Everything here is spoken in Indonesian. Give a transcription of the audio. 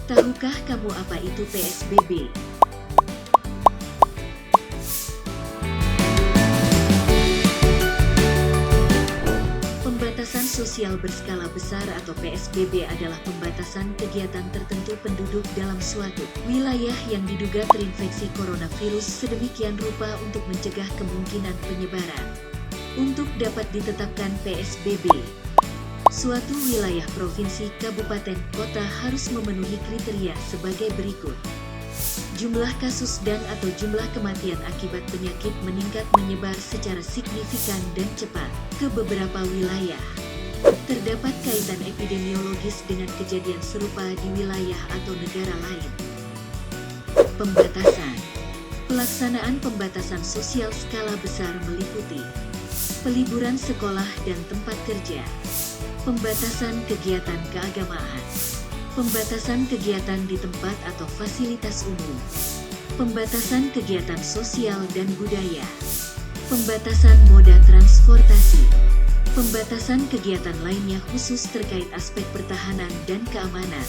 Tahukah kamu apa itu PSBB? Pembatasan sosial berskala besar atau PSBB adalah pembatasan kegiatan tertentu penduduk dalam suatu wilayah yang diduga terinfeksi coronavirus sedemikian rupa untuk mencegah kemungkinan penyebaran. Untuk dapat ditetapkan PSBB, suatu wilayah provinsi, kabupaten, kota harus memenuhi kriteria sebagai berikut. Jumlah kasus dan/atau jumlah kematian akibat penyakit meningkat menyebar secara signifikan dan cepat ke beberapa wilayah. Terdapat kaitan epidemiologis dengan kejadian serupa di wilayah atau negara lain. Pembatasan. Pelaksanaan pembatasan sosial skala besar meliputi peliburan sekolah dan tempat kerja, pembatasan kegiatan keagamaan, pembatasan kegiatan di tempat atau fasilitas umum, pembatasan kegiatan sosial dan budaya, pembatasan moda transportasi, pembatasan kegiatan lainnya khusus terkait aspek pertahanan dan keamanan.